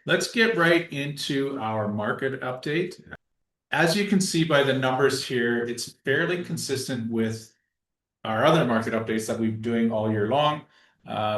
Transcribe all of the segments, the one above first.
Let's get right into our market update. As you can see by the numbers here, it's fairly consistent with our other market updates that we've been doing all year long.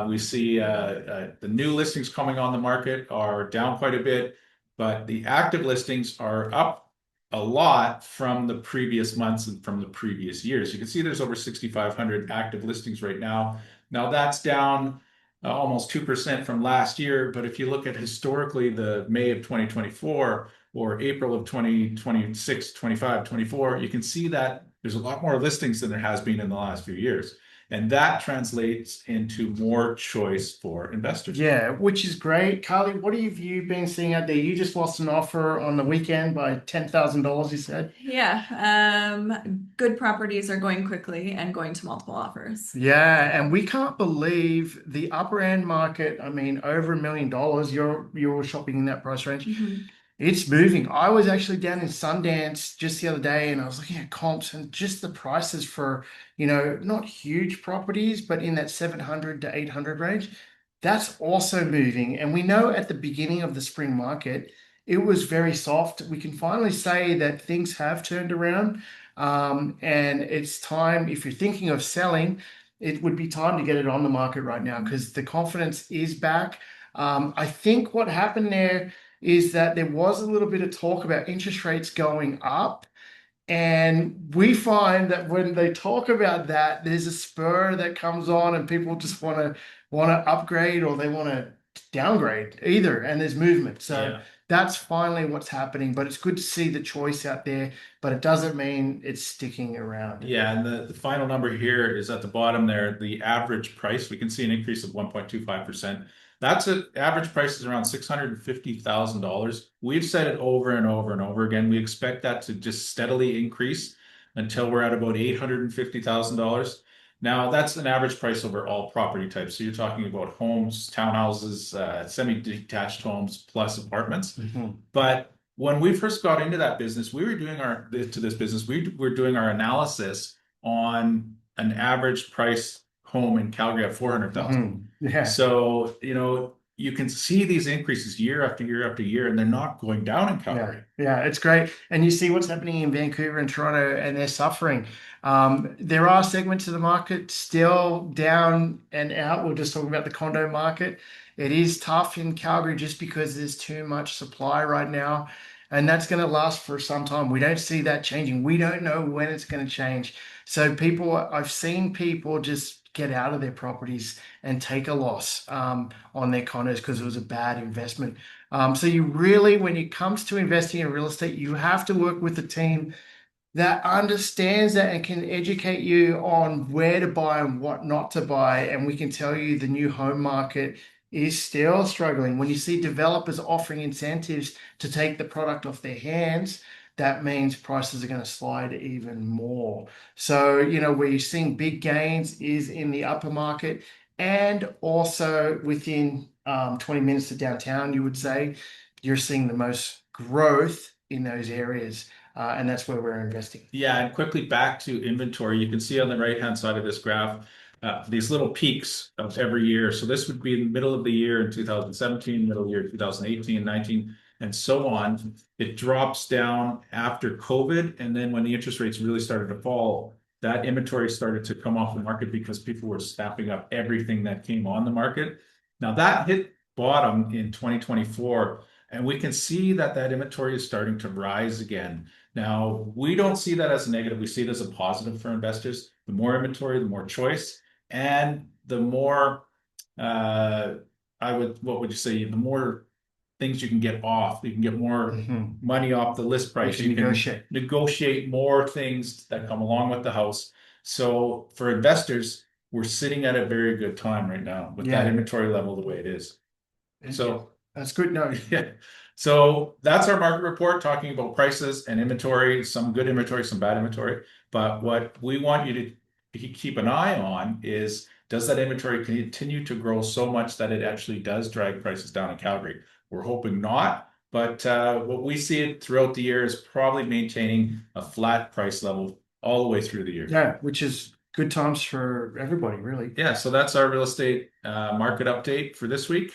We see the new listings coming on the market are down quite a bit, but the active listings are up a lot from the previous months and from the previous years. You can see there's over 6,500 active listings right now. Now that's down almost 2% from last year, but if you look at historically the May of 2024 or April of 2026, 25, 24, you can see that there's a lot more listings than there has been in the last few years. And that translates into more choice for investors. Yeah, which is great. Carly, what have you been seeing out there? You just lost an offer on the weekend by $10,000, you said. Yeah, good properties are going quickly and going to multiple offers. Yeah, and we can't believe the upper end market. I mean, over $1 million. You're shopping in that price range. It's moving. I was actually down in Sundance just the other day and I was looking at comps and just the prices for, not huge properties, but in that 700 to 800 range. That's also moving. And we know at the beginning of the spring market, it was very soft. We can finally say that things have turned around. And it's time, if you're thinking of selling, it would be time to get it on the market right now because the confidence is back. I think what happened there is that there was a little bit of talk about interest rates going up. And we find that when they talk about that, there's a spur that comes on and people just want to upgrade or they want to downgrade either. And there's movement. So Yeah. that's finally what's happening. But it's good to see the choice out there, but it doesn't mean it's sticking around. Yeah, and the final number here is at the bottom there, the average price. We can see an increase of 1.25%. That's an average price is around $650,000. We've said it over and over and over again. We expect that to just steadily increase until we're at about $850,000. Now, that's an average price over all property types. So you're talking about homes, townhouses, semi-detached homes, plus apartments. But when we first got into that business, we were doing we were doing our analysis on an average price home in Calgary at 400,000. Yeah. So, you can see these increases year after year after year, and they're not going down in Calgary. Yeah, it's great. And you see what's happening in Vancouver and Toronto, and they're suffering. There are segments of the market still down and out. We're just talking about the condo market. It is tough in Calgary just because there's too much supply right now. And that's going to last for some time. We don't see that changing. We don't know when it's going to change. So I've seen people just get out of their properties and take a loss on their condos because it was a bad investment. So you really, when it comes to investing in real estate, you have to work with a team that understands that and can educate you on where to buy and what not to buy. And we can tell you the new home market is still struggling. When you see developers offering incentives to take the product off their hands, that means prices are going to slide even more. So, where you're seeing big gains is in the upper market and also within 20 minutes to downtown, you would say, you're seeing the most growth in those areas. And that's where we're investing. Yeah, and quickly back to inventory, you can see on the right-hand side of this graph these little peaks of every year. So this would be in the middle of the year in 2017, middle of the year 2018, 19, and so on. It drops down after COVID, and then when the interest rates really started to fall, that inventory started to come off the market because people were snapping up everything that came on the market. Now that hit bottom in 2024, and we can see that that inventory is starting to rise again. Now, we don't see that as a negative. We see it as a positive for investors. The more inventory, the more choice, and the more, what would you say? The more things you can get off. You can get more money off the list price. You can negotiate more things that come along with the house. So for investors, we're sitting at a very good time right now with that inventory level the way it is. So that's good. No. Yeah. So that's our market report talking about prices and inventory, some good inventory, some bad inventory. But what we want you to keep an eye on is, does that inventory continue to grow so much that it actually does drag prices down in Calgary? We're hoping not, but what we see it throughout the year is probably maintaining a flat price level all the way through the year. Yeah, which is good times for everybody, really. Yeah, so that's our real estate market update for this week.